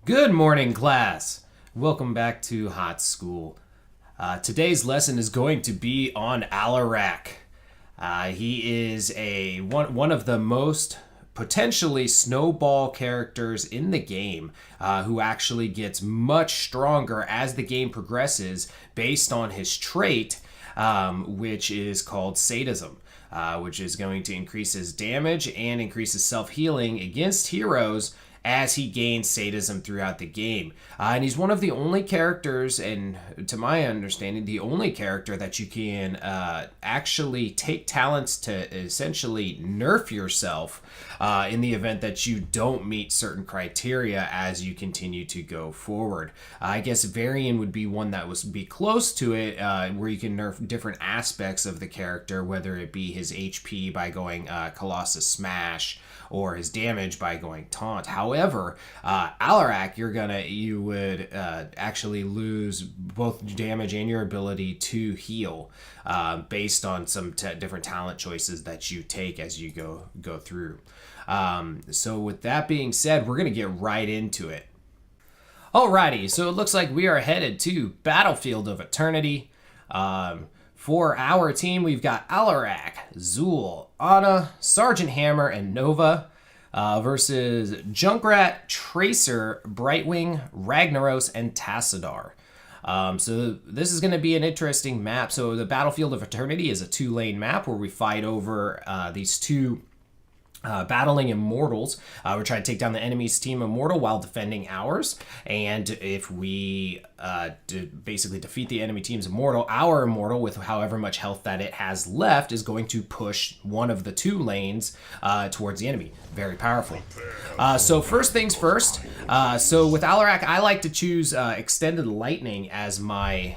Good morning, class. Welcome back to HotS School. Today's lesson is going to be on Alarak. He is one of the most potentially snowball characters in the game, who actually gets much stronger as the game progresses based on his trait, which is called sadism. Which is going to increase his damage and increase his self-healing against heroes as he gains sadism throughout the game. And he's one of the only characters, and to my understanding, the only character that you can actually take talents to essentially nerf yourself in the event that you don't meet certain criteria as you continue to go forward. I guess Varian would be one that would be close to it, where you can nerf different aspects of the character, whether it be his HP by going Colossus Smash, or his damage by going Taunt. However, Alarak, you would actually lose both damage and your ability to heal based on some different talent choices that you take as you go through. So with that being said, we're going to get right into it. Alrighty, so it looks like we are headed to Battlefield of Eternity. For our team, we've got Alarak, Zool, Ana, Sergeant Hammer, and Nova versus Junkrat, Tracer, Brightwing, Ragnaros, and Tassadar. So this is going to be an interesting map. So the Battlefield of Eternity is a 2-lane map where we fight over these two battling immortals. We're trying to take down the enemy's team immortal while defending ours. And if we basically defeat the enemy team's immortal, our immortal, with however much health that it has left, is going to push one of the 2 lanes towards the enemy. Very powerful. So first things first. So with Alarak, I like to choose Extended Lightning as my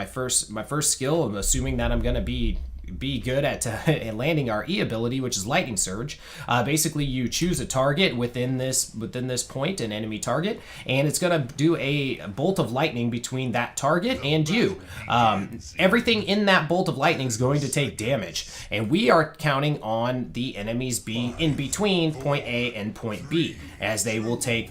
first skill, assuming that I'm going to be good at landing our E ability, which is Lightning Surge. Basically, you choose a target within this point, an enemy target, and it's going to do a bolt of lightning between that target and you. Everything in that bolt of lightning is going to take damage, and we are counting on the enemies being in between point A and point B, as they will take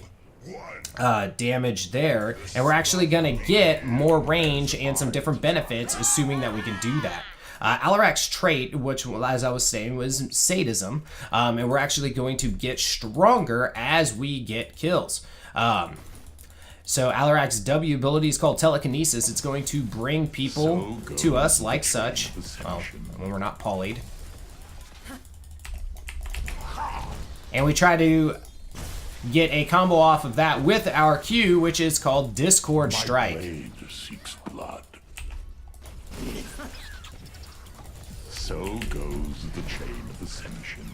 damage there, and we're actually going to get more range and some different benefits, assuming that we can do that. Alarak's trait, which, as I was saying, was sadism, and we're actually going to get stronger as we get kills. So Alarak's W ability is called Telekinesis. It's going to bring people to us like such, well, when we're not polyed. And we try to get a combo off of that with our Q, which is called Discord Strike. So goes the chain of ascension.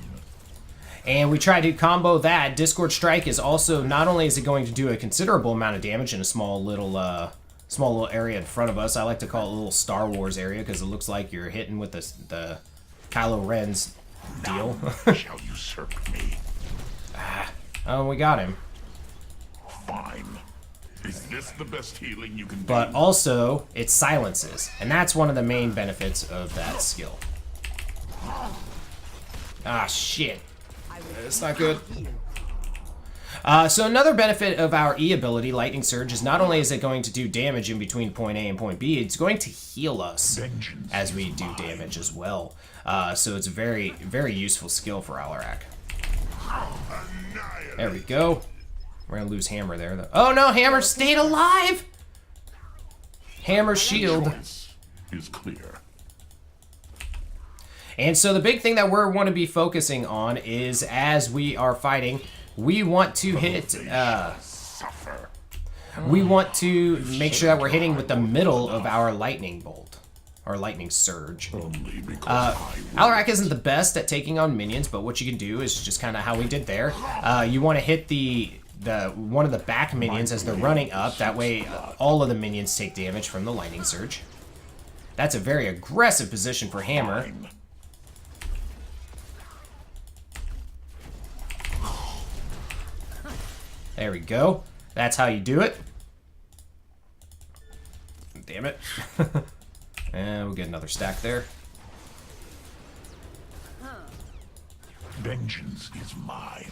And we try to combo that. Discord Strike is also, not only is it going to do a considerable amount of damage in a small little area in front of us. I like to call it a little Star Wars area because it looks like you're hitting with the Kylo Ren's deal. Shall usurp me? Oh, we got him. Fine. Is this the best healing you can do? But also, it silences, and that's one of the main benefits of that skill. Ah, shit. That's not good. So another benefit of our E ability, Lightning Surge, is not only is it going to do damage in between point A and point B, it's going to heal us as we do damage as well. So it's a very, very useful skill for Alarak. There we go. We're gonna lose Hammer there, though. Oh no, Hammer stayed alive! Hammer shield is clear. And so the big thing that we want to be focusing on is, as we are fighting, we want to hit, we want to make sure that we're hitting with the middle of our lightning bolt, or lightning surge. Alarak isn't the best at taking on minions, but what you can do is just kind of how we did there. You want to hit one of the back minions as they're running up. That way, all of the minions take damage from the lightning surge. That's a very aggressive position for Hammer. There we go. That's how you do it. Damn it. And we'll get another stack there. Vengeance is mine.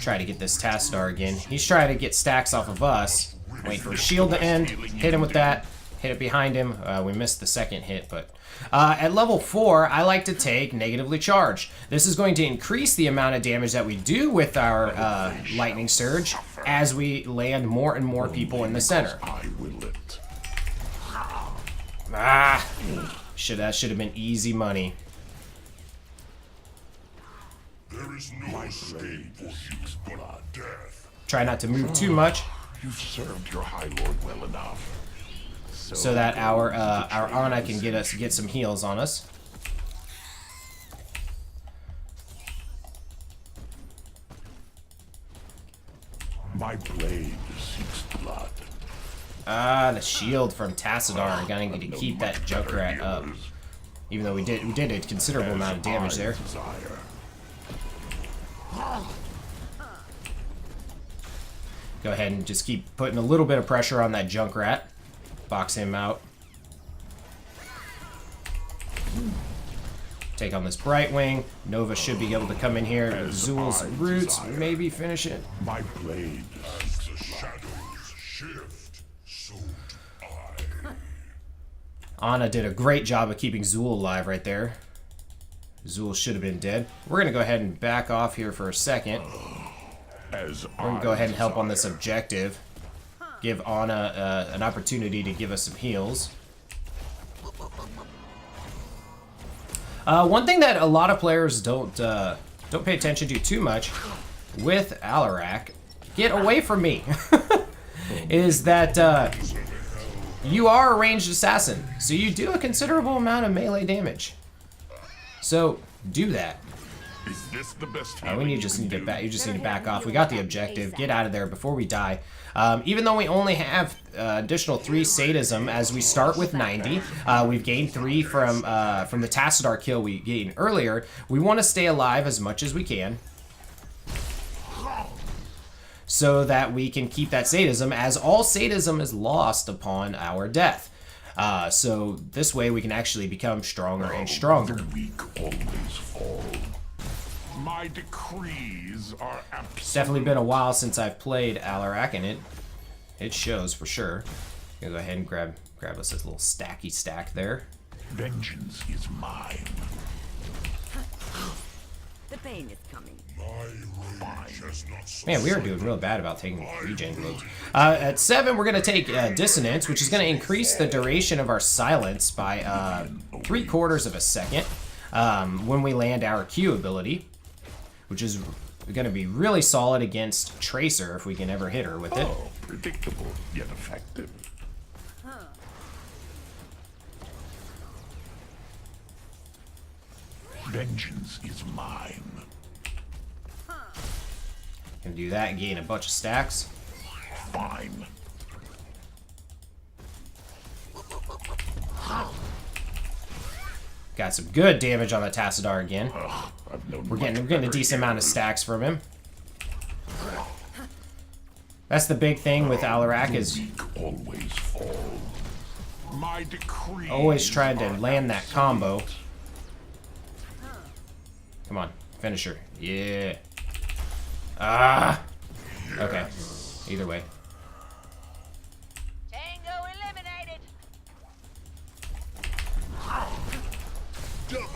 Try to get this Tassadar again. He's trying to get stacks off of us. Wait for his shield to end. Hit him with that. Hit it behind him. We missed the second hit, but at level 4, I like to take negatively charged. This is going to increase the amount of damage that we do with our lightning surge as we land more and more people in the center. Ah, that should have been easy money. There is no escape for you but death. Try not to move too much. You've served your High Lord well enough. So that our Ana can get some heals on us. My blade seeks blood. The shield from Tassadar. Gonna need to keep that Junkrat up. Even though we did a considerable amount of damage there. Go ahead and just keep putting a little bit of pressure on that Junkrat. Box him out. Take on this Brightwing. Nova should be able to come in here with Zul's roots. Maybe finish it. My blade as the shadows shift, so do I. Ana did a great job of keeping Zul alive right there. Zul should have been dead. We're going to go ahead and back off here for a second. We're going to go ahead and help on this objective. Give Ana an opportunity to give us some heals. One thing that a lot of players don't pay attention to too much with Alarak, get away from me, is that you are a ranged assassin, so you do a considerable amount of melee damage. So do that. Is this the best We just need to back off. We got the objective. Get out of there before we die. Even though we only have additional 3 sadism as we start with 90, we've gained 3 from the Tassadar kill we gained earlier. We want to stay alive as much as we can, so that we can keep that sadism, as all sadism is lost upon our death. So this way we can actually become stronger and stronger. The weak always fall. My decrees are absolute. It's definitely been a while since I've played Alarak, and it shows for sure. Gonna go ahead and grab us this little stacky stack there. Vengeance is mine. The pain is coming. Man, we are doing real bad about taking regen globes. At 7, we're going to take Dissonance, which is going to increase the duration of our silence by 3/4 of a second when we land our Q ability, which is going to be really solid against Tracer if we can ever hit her with it. Oh, predictable yet effective. Vengeance is mine. Can do that and gain a bunch of stacks. Fine. Got some good damage on the Tassadar again. We're getting a decent amount of stacks from him. That's the big thing with Alarak, is Always fall. My decree. always trying to land that combo. Come on, finish her. Yeah. Ah. Okay. Either way. Tango eliminated.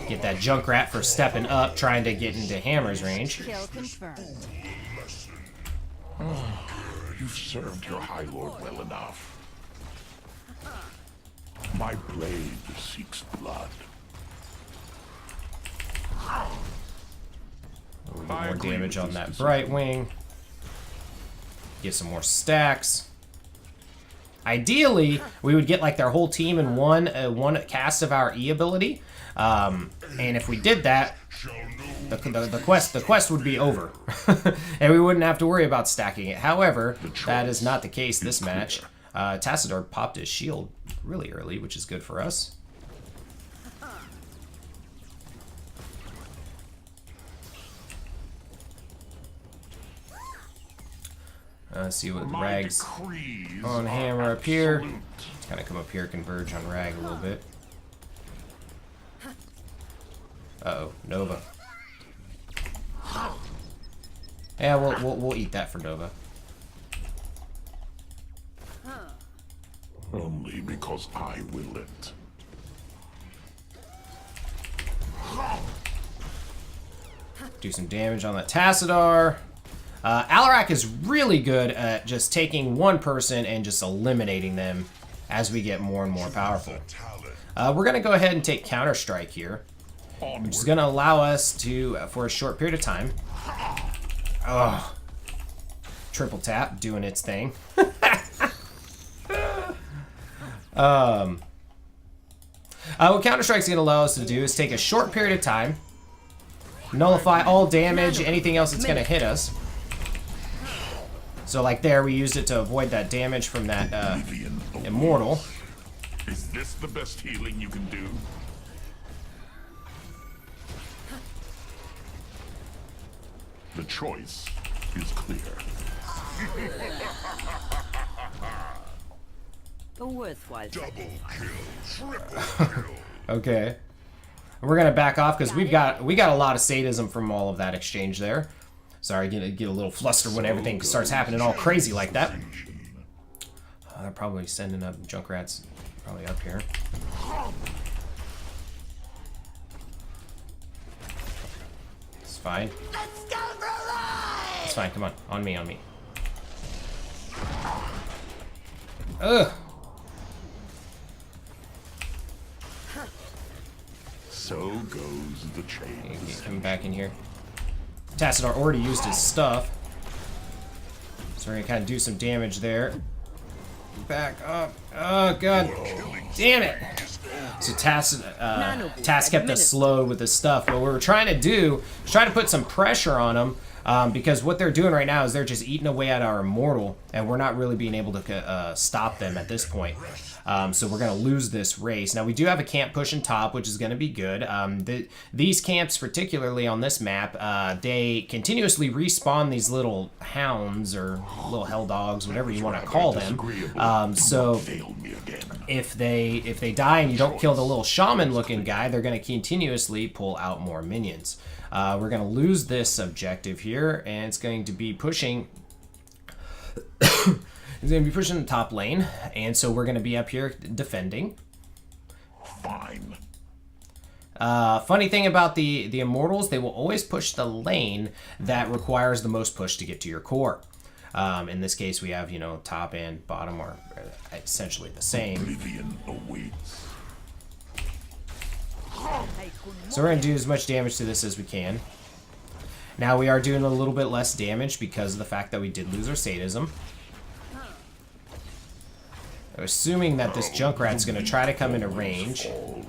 Get that Junkrat for stepping up, trying to get into Hammer's range. Kill confirmed. You've served your High Lord well enough. My blade seeks blood. A little more damage on that Brightwing. Get some more stacks. Ideally, we would get like their whole team in one cast of our E ability. And if we did that, the quest would be over, and we wouldn't have to worry about stacking it. However, that is not the case this match. Tassadar popped his shield really early, which is good for us. Let's see what Rag's on Hammer up here. Let's kind of come up here, converge on Rag a little bit. Uh-oh, Nova. Yeah, we'll eat that for Nova. Only because I will it. Do some damage on that Tassadar. Alarak is really good at just taking one person and just eliminating them as we get more and more powerful. We're going to go ahead and take Counter-Strike here, which is going to allow us to, for a short period of time... Oh, triple tap doing its thing. What Counter-Strike's going to allow us to do is take a short period of time, nullify all damage, anything else that's going to hit us. So like there, we used it to avoid that damage from that Immortal. Is this the best healing you can do? The choice is clear. A worthwhile sacrifice. Okay. We're gonna back off because we got a lot of sadism from all of that exchange there. Sorry, get a little flustered when everything starts happening all crazy like that. They're probably sending up Junkrats, probably up here. It's fine. It's fine. Come on me, on me. Ugh. So goes the chain. Get him back in here. Tassadar already used his stuff, so we're gonna kind of do some damage there. Back up. Oh god, damn it! So Tass kept us slowed with his stuff. What we were trying to do is try to put some pressure on them, because what they're doing right now is they're just eating away at our Immortal, and we're not really being able to stop them at this point. So we're going to lose this race. Now, we do have a camp pushing top, which is going to be good. These camps, particularly on this map, they continuously respawn these little hounds or little hell dogs, whatever you want to call them. So if they die and you don't kill the little shaman-looking guy, they're going to continuously pull out more minions. We're going to lose this objective here, and it's going to be pushing... He's going to be pushing the top lane, and so we're going to be up here defending. Fine. Funny thing about the Immortals, they will always push the lane that requires the most push to get to your core. In this case, we have, top and bottom are essentially the same. Oblivion awaits. So we're going to do as much damage to this as we can. Now we are doing a little bit less damage because of the fact that we did lose our sadism. I'm assuming that this Junkrat's going to try to come into range. And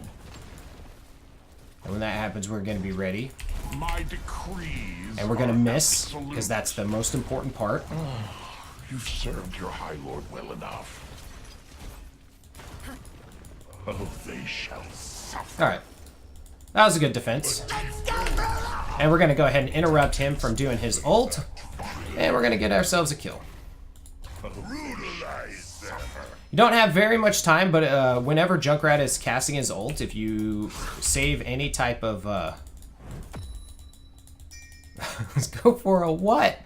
when that happens, we're going to be ready. My decrees And we're going to miss, because that's the most important part. You've served your High Lord well enough. Oh, they shall suffer. Alright. That was a good defense. And we're going to go ahead and interrupt him from doing his ult. And we're going to get ourselves a kill. You don't have very much time, but whenever Junkrat is casting his ult, if you save any type of... Let's go for a what?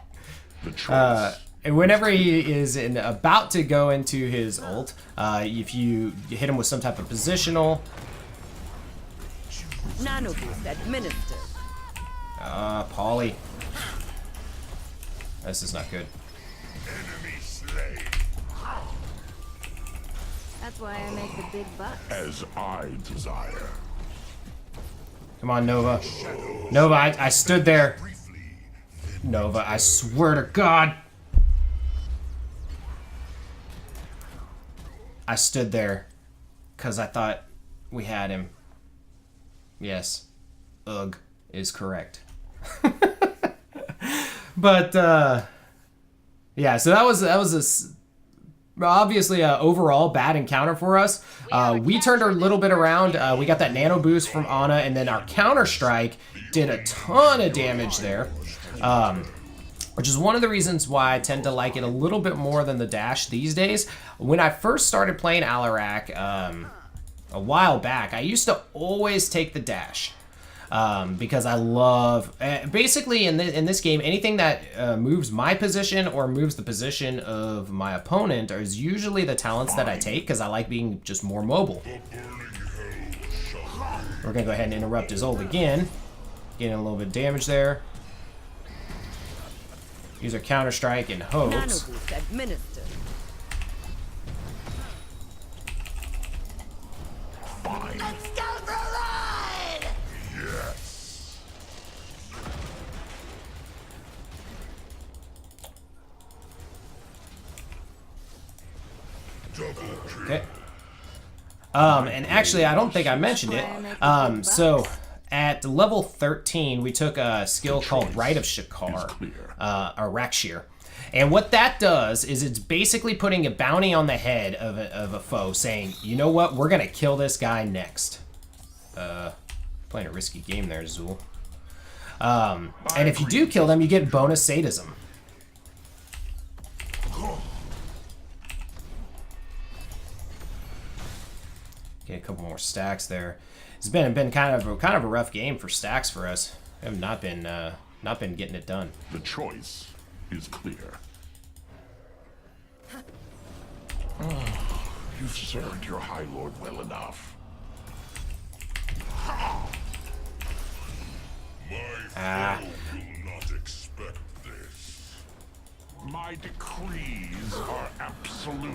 And whenever he is about to go into his ult, if you hit him with some type of positional... Nano boost administered. Polly. This is not good. Enemy slain. That's why I make the big bucks. As I desire. Come on, Nova. Nova, I stood there. Nova, I swear to God. I stood there because I thought we had him. Yes. Ugh is correct. But, yeah, so that was obviously overall bad encounter for us. We turned a little bit around. We got that nano boost from Ana, and then our counter strike did a ton of damage there, which is one of the reasons why I tend to like it a little bit more than the dash these days. When I first started playing Alarak a while back, I used to always take the dash. because I love basically in this game anything that moves my position or moves the position of my opponent is usually the talents that I take because I like being just more mobile. We're gonna go ahead and interrupt his ult again, getting a little bit of damage there. Use our counter strike and HotS. Nanoboost administered. Fine. Let's go for a ride! Yes. Double kill. Okay. And actually, I don't think I mentioned it. So at level 13, we took a skill called Rite of Shakar, or Rakshir. And what that does is it's basically putting a bounty on the head of a foe, saying, you know what, we're going to kill this guy next. Playing a risky game there, Zool. And if you do kill them, you get bonus sadism. Get a couple more stacks there. It's been kind of a rough game for stacks for us. We have not been getting it done. The choice is clear. You've served your High Lord well enough. My foe will not expect this. My decrees are absolute.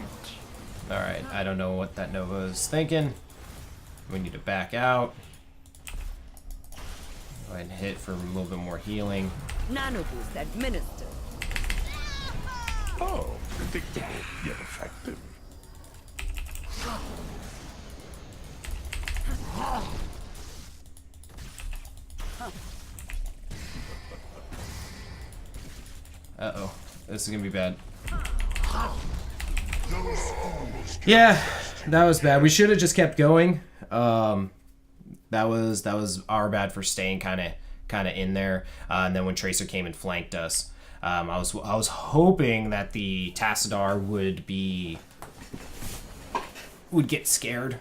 All right, I don't know what that Nova is thinking. We need to back out. Go ahead and hit for a little bit more healing. Nanoboost administered. Oh, predictable yet effective. Uh-oh. This is gonna be bad. Yeah, that was bad. We should have just kept going. That was our bad for staying kind of in there. And then when Tracer came and flanked us, I was hoping that the Tassadar would get scared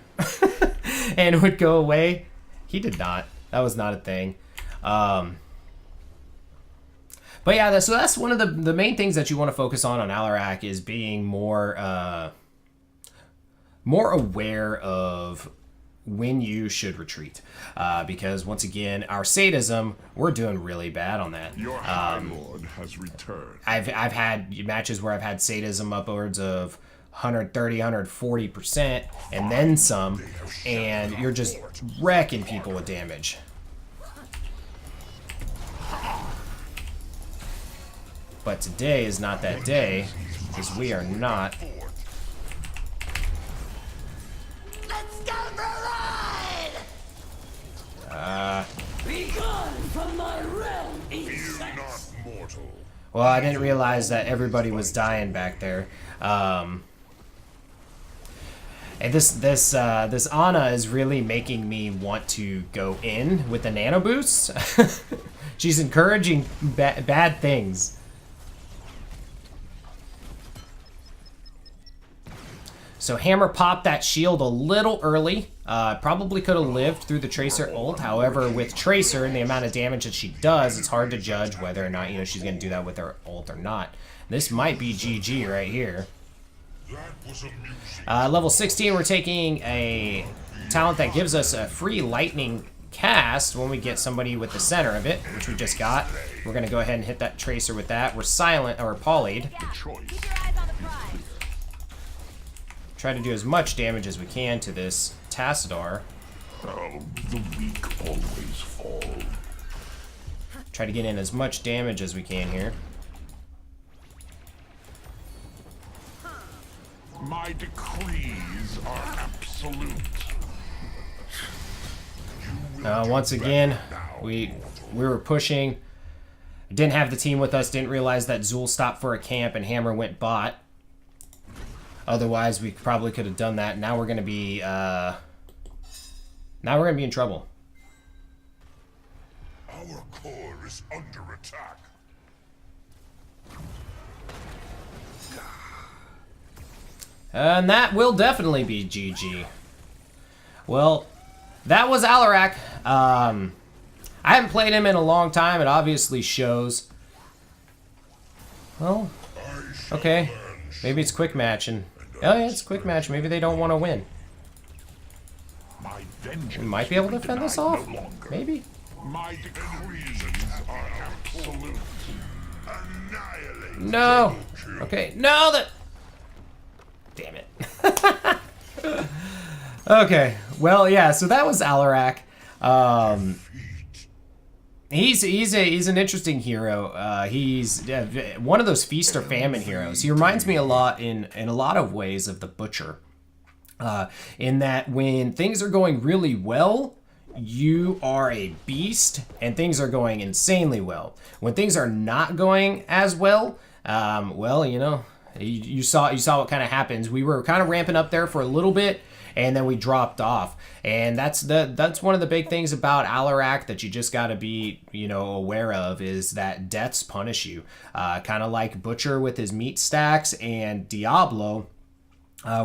and would go away. He did not. That was not a thing. But yeah, so that's one of the main things that you want to focus on Alarak is being more aware of when you should retreat. Because once again, our sadism, we're doing really bad on that. Your High Lord has returned. I've had matches where I've had sadism upwards of 130, 140%, and then some, and you're just wrecking people with damage. But today is not that day, because we are not. Let's go for a ride! Be gone from my realm, Fear not mortal. Well, I didn't realize that everybody was dying back there. And this Ana is really making me want to go in with the nano boosts. She's encouraging bad things. So Hammer popped that shield a little early. Probably could have lived through the Tracer ult. However, with Tracer and the amount of damage that she does, it's hard to judge whether or not she's going to do that with her ult or not. This might be GG right here. Level 16, we're taking a talent that gives us a free lightning cast when we get somebody with the center of it, which we just got. We're going to go ahead and hit that Tracer with that. We're silent, or polyed. The choice. Try to do as much damage as we can to this Tassadar. Oh, the weak always fall. Try to get in as much damage as we can here. My decrees are absolute. Once again, we were pushing. Didn't have the team with us. Didn't realize that Zool stopped for a camp and Hammer went bot. Otherwise, we probably could have done that. Now we're gonna be in trouble. Our core is under attack. And that will definitely be GG. Well, that was Alarak. I haven't played him in a long time. It obviously shows. Well, okay. Maybe it's quick match and... Oh yeah, it's quick match. Maybe they don't want to win. My vengeance We might be able to fend this off. no longer. Maybe. My decrees are absolute. Annihilate. No. Okay. No, that... Damn it. Okay. Well, yeah, so that was Alarak. He's an interesting hero. He's one of those feast or famine heroes. He reminds me a lot in a lot of ways of the Butcher. In that when things are going really well, you are a beast, and things are going insanely well. When things are not going as well, well, you know, you saw what kind of happens. We were kind of ramping up there for a little bit, and then we dropped off. And that's one of the big things about Alarak that you just got to be, you know, aware of, is that deaths punish you. Kind of like Butcher with his meat stacks and Diablo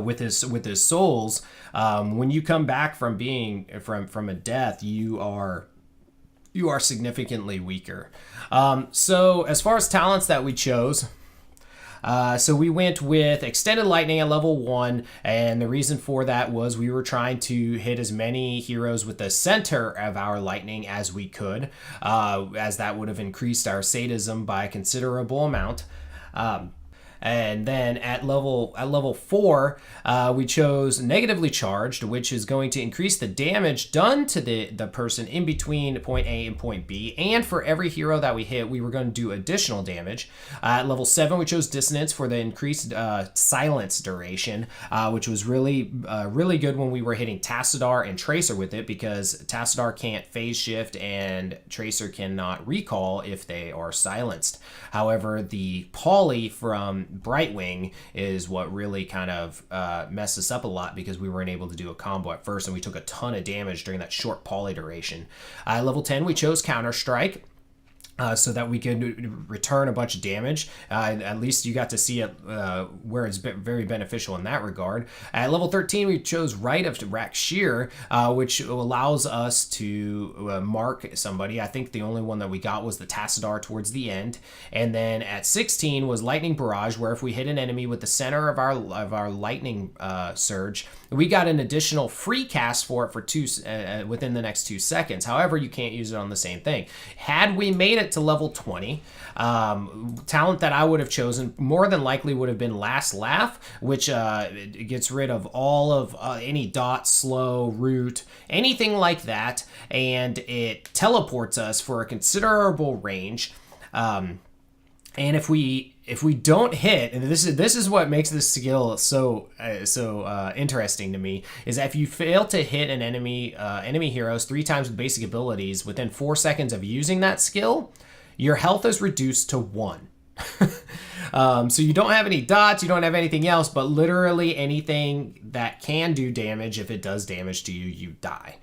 with his souls. When you come back from being from a death, you are significantly weaker. So as far as talents that we chose, so we went with Extended Lightning at level 1, and the reason for that was we were trying to hit as many heroes with the center of our lightning as we could, as that would have increased our sadism by a considerable amount. And then at level 4, we chose Negatively Charged, which is going to increase the damage done to the person in between point A and point B. And for every hero that we hit, we were going to do additional damage. At level 7, we chose Dissonance for the increased silence duration, which was really good when we were hitting Tassadar and Tracer with it, because Tassadar can't phase shift and Tracer cannot recall if they are silenced. However, the Poly from Brightwing is what really kind of messed us up a lot, because we weren't able to do a combo at first, and we took a ton of damage during that short Poly duration. At level 10, we chose Counter-Strike. So that we could return a bunch of damage. At least you got to see it where it's very beneficial in that regard. At level 13, we chose Rite of Rakshir, which allows us to mark somebody. I think the only one that we got was the Tassadar towards the end. And then at 16 was Lightning Barrage, where if we hit an enemy with the center of our lightning surge, we got an additional free cast for it for within the next 2 seconds. However, you can't use it on the same thing. Had we made it to level 20, talent that I would have chosen more than likely would have been Last Laugh, which gets rid of all of any dot, slow, root, anything like that, and it teleports us for a considerable range. And if we don't hit, and this is what makes this skill so interesting to me, is that if you fail to hit an enemy heroes 3 times with basic abilities within 4 seconds of using that skill, your health is reduced to 1. So you don't have any dots, you don't have anything else, but literally anything that can do damage, if it does damage to you, you die.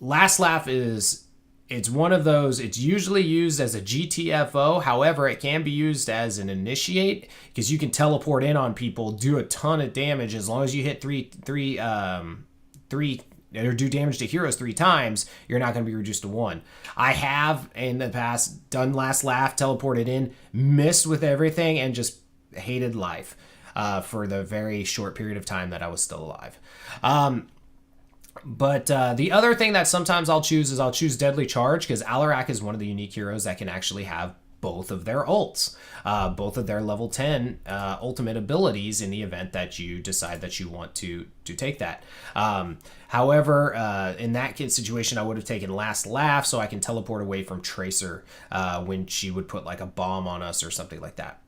Last Laugh it's one of those, it's usually used as a GTFO. However, it can be used as an initiate, because you can teleport in on people, do a ton of damage as long as you hit three or do damage to heroes 3 times, you're not going to be reduced to 1. I have in the past done Last Laugh, teleported in, missed with everything, and just hated life for the very short period of time that I was still alive. But the other thing that sometimes I'll choose Deadly Charge, because Alarak is one of the unique heroes that can actually have both of their ults, both of their level 10 ultimate abilities in the event that you decide that you want to take that. However, in that situation, I would have taken Last Laugh so I can teleport away from Tracer when she would put like a bomb on us or something like that.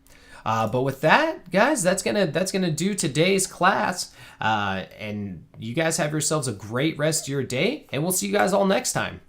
But with that, guys, that's gonna do today's class. And you guys have yourselves a great rest of your day, and we'll see you guys all next time.